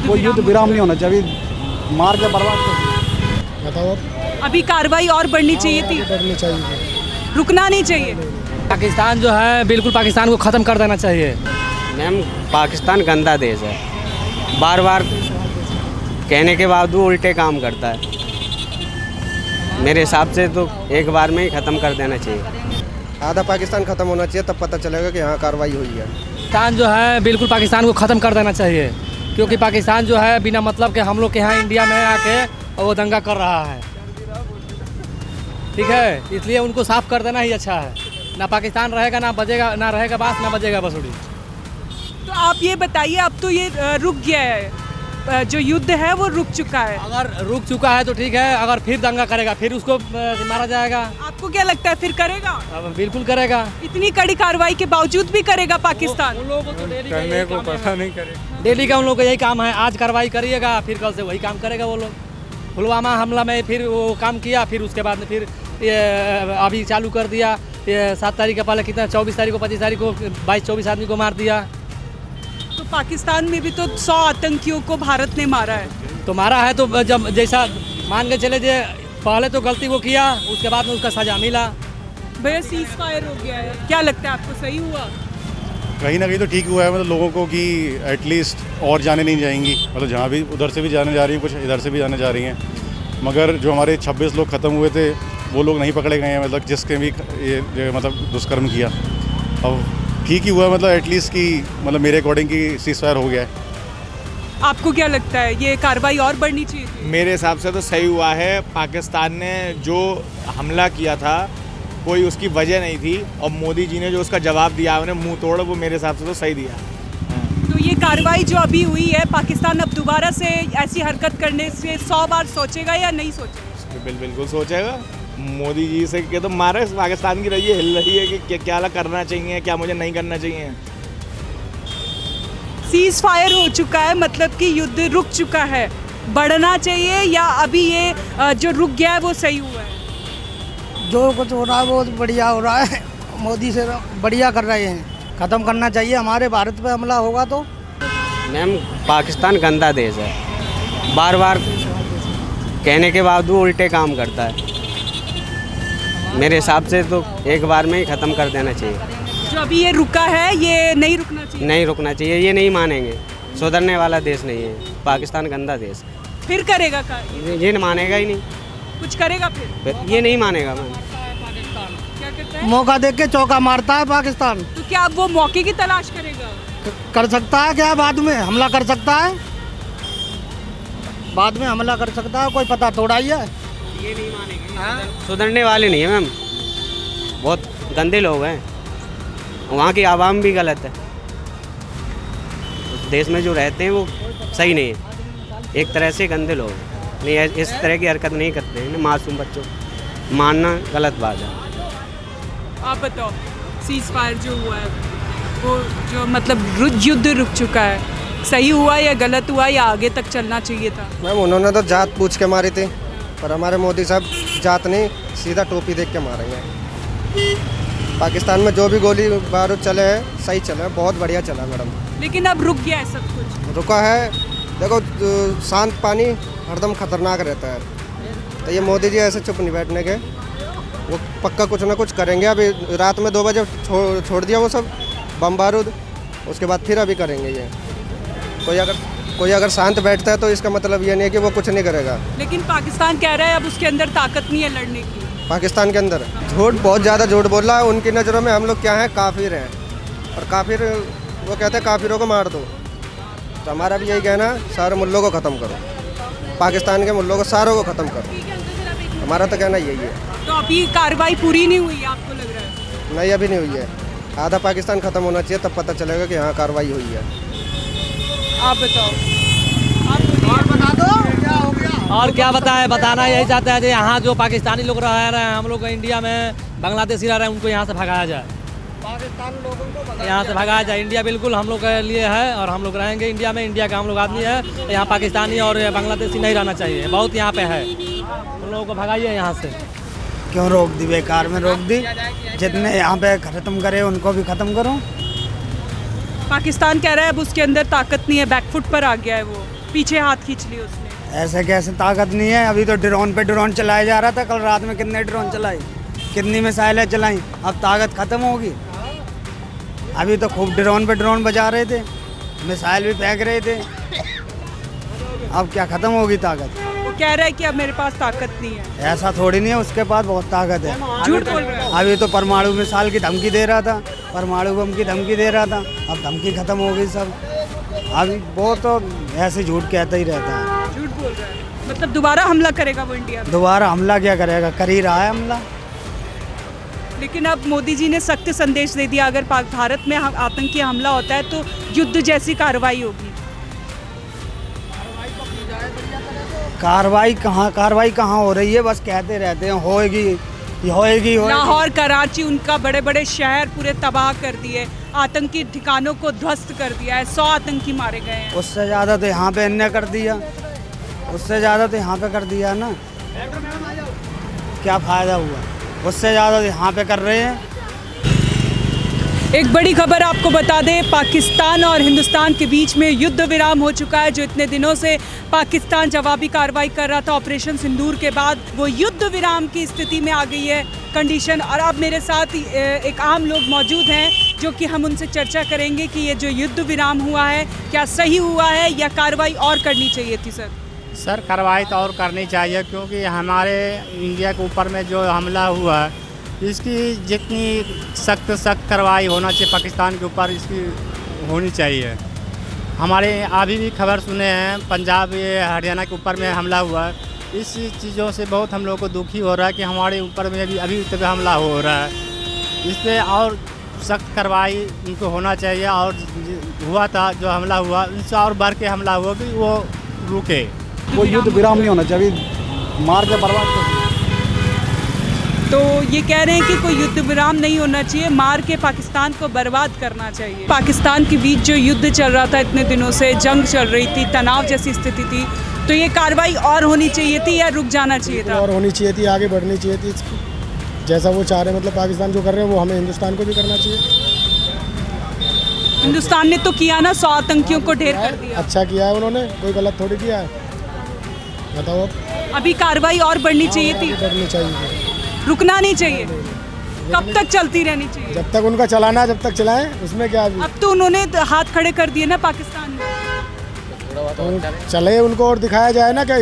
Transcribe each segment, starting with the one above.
वो युद्ध विराम नहीं होना चाहिए, अभी मार के बर्बाद कर। बताओ, अभी कार्रवाई और बढ़नी चाहिए थी, बढ़नी चाहिए, रुकना नहीं चाहिए। पाकिस्तान जो है बिल्कुल पाकिस्तान को ख़त्म कर देना चाहिए। मैम पाकिस्तान गंदा देश है, बार बार कहने के बावजूद उल्टे काम करता है। मेरे हिसाब से तो एक बार में ही ख़त्म कर देना चाहिए। आधा पाकिस्तान खत्म होना चाहिए, तब पता चलेगा कि यहाँ कार्रवाई हुई है। पाकिस्तान जो है बिल्कुल पाकिस्तान को ख़त्म कर देना चाहिए, क्योंकि पाकिस्तान जो है बिना मतलब के हम लोग के यहाँ इंडिया में आके वो दंगा कर रहा है। ठीक है, इसलिए उनको साफ़ कर देना ही अच्छा है। ना पाकिस्तान रहेगा, ना बजेगा, ना रहेगा बांस, ना बजेगा बांसुरी। तो आप ये बताइए, अब तो ये रुक गया है, जो युद्ध है वो रुक चुका है। अगर रुक चुका है तो ठीक है, अगर फिर दंगा करेगा फिर उसको मारा जाएगा। आपको क्या लगता है फिर करेगा? अब बिल्कुल करेगा। इतनी कड़ी कार्रवाई के बावजूद भी करेगा पाकिस्तान? उन लोगों को तो करने को पता नहीं करेगा। डेली का उन लोगों का यही काम है, आज कार्रवाई करिएगा फिर कल से वही काम करेगा वो लोग। पुलवामा हमला में फिर वो काम किया, फिर उसके बाद में फिर ये अभी चालू कर दिया। ये 7 तारीख के पहले कितना 24 तारीख को 25 तारीख को 22-24 आदमी को मार दिया। तो पाकिस्तान में भी तो 100 आतंकियों को भारत ने मारा है। तो मारा है तो जब जैसा मान के चले जे पहले तो गलती वो किया, उसके बाद में उसका सजा मिला। भैया सीज फायर हो गया है, क्या लगता है आपको सही हुआ? कहीं ना कहीं तो ठीक हुआ है, मतलब लोगों को कि एटलीस्ट और जाने नहीं जाएंगी, मतलब जहाँ भी उधर से भी जाने जा रही हैं, कुछ इधर से भी जाने जा रही हैं। मगर जो हमारे 26 लोग ख़त्म हुए थे वो लोग नहीं पकड़े गए हैं, मतलब जिसके भी ये मतलब दुष्कर्म किया। अब ठीक ही हुआ, मतलब एटलीस्ट कि मतलब मेरे अकॉर्डिंग की सीज फायर हो गया है। आपको क्या लगता है ये कार्रवाई और बढ़नी चाहिए थी? मेरे हिसाब से तो सही हुआ है। पाकिस्तान ने जो हमला किया था कोई उसकी वजह नहीं थी, और मोदी जी ने जो उसका जवाब दिया उन्हें मुंह तोड़, वो मेरे हिसाब से तो सही दिया। तो ये कार्रवाई जो अभी हुई है, पाकिस्तान अब दोबारा से ऐसी हरकत करने से 100 बार सोचेगा या नहीं सोचेगा? बिल्कुल सोचेगा। मोदी जी से के तो मारे पाकिस्तान की रही हिल रही है कि क्या करना चाहिए, क्या मुझे नहीं करना चाहिए। सीज फायर हो चुका है, मतलब कि युद्ध रुक चुका है, बढ़ना चाहिए या अभी ये जो रुक गया है वो सही हुआ है? जो कुछ हो रहा है वो बढ़िया हो रहा है, मोदी से बढ़िया कर रहे हैं। ख़त्म करना चाहिए, हमारे भारत पे हमला होगा तो। मैम पाकिस्तान गंदा देश है, बार बार कहने के बावजूद उल्टे काम करता है। मेरे हिसाब से तो एक बार में ही ख़त्म कर देना चाहिए। जो अभी ये रुका है ये नहीं रुकना चाहिए? नहीं रुकना चाहिए, ये नहीं मानेंगे। सुधरने वाला देश नहीं है पाकिस्तान, गंदा देश है। फिर करेगा का ये मानेगा ही नहीं, कुछ करेगा फिर ये नहीं मानेगा। मैम क्या करता है? मौका देख के चौका मारता है पाकिस्तान। तो क्या अब वो मौके की तलाश करेगा? कर सकता है क्या, बाद में हमला कर सकता है, बाद में हमला कर सकता है, कोई पता थोड़ा ही है। ये नहीं मानेंगे, सुधरने वाले नहीं है मैम, बहुत गंदे लोग हैं। वहाँ की आवाम भी गलत है, देश में जो रहते हैं वो सही नहीं है, एक तरह से गंदे लोग हैं। नहीं इस तरह की हरकत नहीं करते हैं, मासूम बच्चों मारना गलत बात है। आप बताओ, सीज फायर जो हुआ है वो जो मतलब युद्ध रुक चुका है, सही हुआ या गलत हुआ या आगे तक चलना चाहिए था? मैम उन्होंने तो जात पूछ के मारी थी, पर हमारे मोदी साहब जात नहीं, सीधा टोपी देख के मारे हैं। पाकिस्तान में जो भी गोली बारूद चले हैं सही चले हैं, बहुत बढ़िया चला मैडम। लेकिन अब रुक गया है सब कुछ। रुका है, देखो शांत पानी हरदम खतरनाक रहता है, तो ये मोदी जी ऐसे चुप नहीं बैठने के, वो पक्का कुछ ना कुछ करेंगे। अभी रात में 2 बजे छोड़ दिया वो सब बम बारूद, उसके बाद फिर अभी करेंगे ये। कोई अगर शांत बैठता है तो इसका मतलब ये नहीं है कि वो कुछ नहीं करेगा। लेकिन पाकिस्तान कह रहा है अब उसके अंदर ताकत नहीं है लड़ने की। पाकिस्तान के अंदर झूठ, बहुत ज़्यादा झूठ बोल रहा है। उनकी नज़रों में हम लोग क्या हैं, काफिर हैं, और काफिर वो कहते हैं काफिरों को मार दो। तो हमारा भी यही कहना है, सारे मुल्लों को ख़त्म करो, पाकिस्तान के मुल्लों को सारों को ख़त्म करो, हमारा तो कहना यही है। तो अभी कार्रवाई पूरी नहीं हुई है आपको लग रहा है? नहीं, अभी नहीं हुई है। आधा पाकिस्तान ख़त्म होना चाहिए, तब पता चलेगा कि यहाँ कार्रवाई हुई है। आप बताओ, और बता दो क्या हो गया। और क्या बताएं, बताना यही चाहते हैं कि यहाँ जो पाकिस्तानी लोग रह रहे हैं, हम लोग इंडिया में बांग्लादेशी रह रहे हैं, उनको यहाँ से भगाया जाए, पाकिस्तान लोगों को यहाँ से भगाया जाए। इंडिया बिल्कुल हम लोग के लिए है और हम लोग रहेंगे इंडिया में, इंडिया का हम लोग आदमी है। यहाँ पाकिस्तानी और बांग्लादेशी नहीं रहना चाहिए, बहुत यहाँ पे है, उन लोगों को भगाइए यहाँ से। क्यों रोक दी, बेकार में रोक दी। जितने यहाँ पे ख़त्म करे उनको भी ख़त्म करो। पाकिस्तान कह रहा है अब उसके अंदर ताकत नहीं है, बैकफुट पर आ गया है वो। पीछे हाथ खींच लिया उसने। ऐसे कैसे ताकत नहीं है। अभी तो ड्रोन पे ड्रोन चलाया जा रहा था। कल रात में कितने ड्रोन चलाए, कितनी मिसाइलें चलाई। अब ताकत खत्म होगी। अभी तो खूब ड्रोन पे ड्रोन बजा रहे थे, मिसाइल भी फेंक रहे थे। अब क्या खत्म होगी ताकत। वो कह रहा है कि अब मेरे पास ताकत नहीं है। ऐसा थोड़ी नहीं है, उसके पास बहुत ताकत है। झूठ बोल रहा है। अभी तो परमाणु मिसाइल की धमकी दे रहा था, परमाणु बम की धमकी दे रहा था। अब धमकी खत्म हो गई सब। अभी वो तो ऐसे झूठ कहता ही रहता है। झूठ बोल रहा है, मतलब दोबारा हमला करेगा वो इंडिया में। दोबारा हमला क्या करेगा, कर ही रहा है हमला। लेकिन अब मोदी जी ने सख्त संदेश दे दिया, अगर भारत में आतंकी हमला होता है तो युद्ध जैसी कार्रवाई होगी। कार्रवाई कहाँ हो रही है, बस कहते रहते हैं होएगी होएगी। लाहौर, कराची, उनका बड़े बड़े शहर पूरे तबाह कर दिए, आतंकी ठिकानों को ध्वस्त कर दिया है। 100 आतंकी मारे गए हैं। उससे ज़्यादा तो यहाँ पे इन्हें कर दिया, उससे ज़्यादा तो यहाँ पे कर दिया ना। क्या फ़ायदा हुआ, उससे ज़्यादा तो यहाँ पे कर रहे हैं। एक बड़ी खबर आपको बता दें, पाकिस्तान और हिंदुस्तान के बीच में युद्ध विराम हो चुका है। जो इतने दिनों से पाकिस्तान जवाबी कार्रवाई कर रहा था ऑपरेशन सिंदूर के बाद, वो युद्ध विराम की स्थिति में आ गई है कंडीशन। और अब मेरे साथ एक आम लोग मौजूद हैं जो कि हम उनसे चर्चा करेंगे कि ये जो युद्ध विराम हुआ है क्या सही हुआ है या कार्रवाई और करनी चाहिए थी। सर कार्रवाई तो और करनी चाहिए, क्योंकि हमारे इंडिया के ऊपर में जो हमला हुआ है इसकी जितनी सख्त कार्रवाई होना चाहिए पाकिस्तान के ऊपर, इसकी होनी चाहिए। हमारे अभी भी खबर सुने हैं पंजाब हरियाणा के ऊपर में हमला हुआ है। इस चीज़ों से बहुत हम लोग को दुखी हो रहा है कि हमारे ऊपर में अभी तक हमला हो रहा है। इस पर और सख्त कार्रवाई उनको होना चाहिए। और हुआ था जो हमला हुआ उनसे और बढ़ के हमला हुआ कि वो रुके। वो युद्ध विराम नहीं होना चाहिए, अभी मार के बर्बाद कर। तो ये कह रहे हैं कि कोई युद्ध विराम नहीं होना चाहिए, मार के पाकिस्तान को बर्बाद करना चाहिए। पाकिस्तान के बीच जो युद्ध चल रहा था इतने दिनों से, जंग चल रही थी, तनाव जैसी स्थिति थी, तो ये कार्रवाई और होनी चाहिए थी या रुक जाना चाहिए था? और होनी चाहिए थी, आगे बढ़नी चाहिए थी। जैसा वो चाह रहे हैं, मतलब पाकिस्तान जो कर रहे हैं वो हमें हिंदुस्तान को भी करना चाहिए। हिंदुस्तान ने तो किया ना, 100 आतंकियों को ढेर कर दिया। अच्छा किया है उन्होंने, कोई गलत थोड़ी किया है। बताओ अभी कार्रवाई और बढ़नी चाहिए थी, बढ़नी चाहिए, रुकना नहीं चाहिए। कब तक चलती रहनी चाहिए? जब तक उनका चलाना है जब तक चलाएं, उसमें क्या अभी। अब तो उन्होंने हाथ खड़े कर दिए ना पाकिस्तान में। तो चले उनको और दिखाया जाए ना कि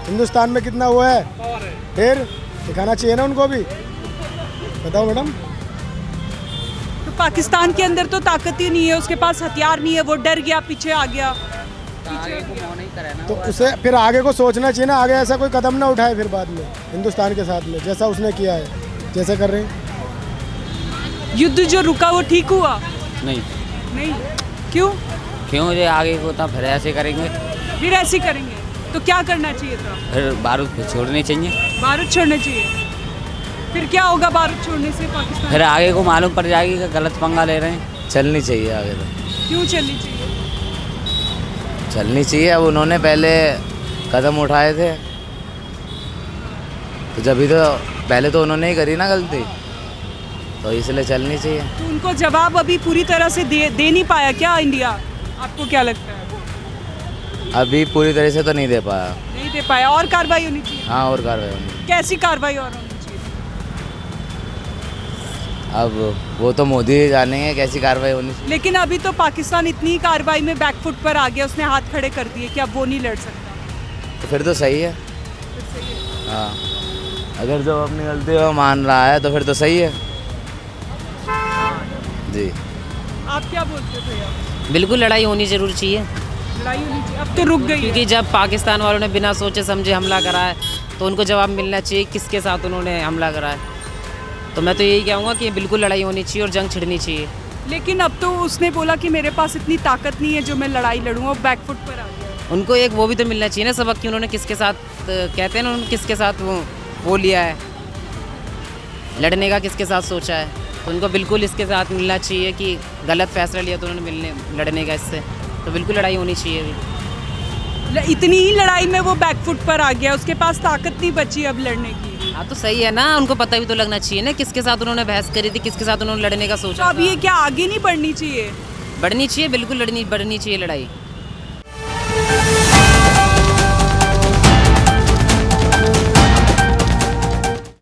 हिंदुस्तान में कितना हुआ है, फिर दिखाना चाहिए ना उनको भी। बताओ मैडम। तो पाकिस्तान के अंदर तो ताकत ही नहीं है, उसके पास हथियार नहीं है, वो डर गया, पीछे आ गया। तो उसे फिर आगे को सोचना चाहिए ना, आगे ऐसा कोई कदम ना उठाए फिर बाद में हिंदुस्तान के साथ में, जैसा उसने किया है, जैसे कर रहे हैं। युद्ध जो रुका वो ठीक हुआ नहीं। क्यों ये आगे को तो फिर ऐसे करेंगे, फिर ऐसे करेंगे तो क्या करना चाहिए था? फिर बारूद छोड़ने चाहिए। बारूद छोड़ने चाहिए। फिर क्या होगा बारूद छोड़ने से पाकिस्तान? फिर आगे को मालूम पड़ जाएगी कि गलत पंगा ले रहे हैं। चलनी चाहिए आगे तो। क्यों चलनी चाहिए? चलनी चाहिए। अब उन्होंने पहले कदम उठाए थे तो जब भी तो पहले तो उन्होंने ही करी ना गलती, तो इसलिए चलनी चाहिए। तो उनको जवाब अभी पूरी तरह से दे नहीं पाया क्या इंडिया? आपको क्या लगता है? अभी पूरी तरह से तो नहीं दे पाया। नहीं दे पाया, और कार्रवाई होनी चाहिए। हाँ, और कार्रवाई होनी। कैसी कार्रवाई और होनी चाहिए? अब वो तो मोदी ही जानेंगे कैसी कार्रवाई होनी चाहिए। लेकिन अभी तो पाकिस्तान इतनी कार्रवाई में बैकफुट पर आ गया, उसने हाथ खड़े कर दिए कि अब वो नहीं लड़ सकता। तो फिर तो सही है। हाँ, अगर जो अपनी गलती वो मान रहा है तो फिर तो सही है जी। आप क्या बोलते थे यार? बिल्कुल लड़ाई होनी जरूर चाहिए। लड़ाई होनी चाहिए, अब तो रुक गई है। क्योंकि जब पाकिस्तान वालों ने बिना सोचे समझे हमला करा है तो उनको जवाब मिलना चाहिए किसके साथ उन्होंने हमला करा है। तो मैं तो यही कहूँगा कि बिल्कुल लड़ाई होनी चाहिए और जंग छिड़नी चाहिए। लेकिन अब तो उसने बोला कि मेरे पास इतनी ताकत नहीं है जो मैं लड़ाई लड़ूँ, बैकफुट पर आ गया। उनको एक वो भी तो मिलना चाहिए ना सबक कि उन्होंने किसके साथ, कहते हैं ना, उन्होंने किसके साथ वो लिया है, लड़ने का किसके साथ सोचा है। तो उनको बिल्कुल इसके साथ मिलना चाहिए कि गलत फैसला लिया तो उन्होंने लड़ने का, इससे तो बिल्कुल लड़ाई होनी चाहिए अभी। इतनी ही लड़ाई में वो बैकफुट पर आ गया, उसके पास ताकत नहीं बची अब लड़ने की। हाँ तो सही है ना, उनको पता भी तो लगना चाहिए ना किसके साथ उन्होंने बहस करी थी, किसके साथ उन्होंने लड़ने का सोचा। तो अब ये क्या आगे नहीं बढ़नी चाहिए? बढ़नी चाहिए, बिल्कुल बढ़नी चाहिए लड़ाई।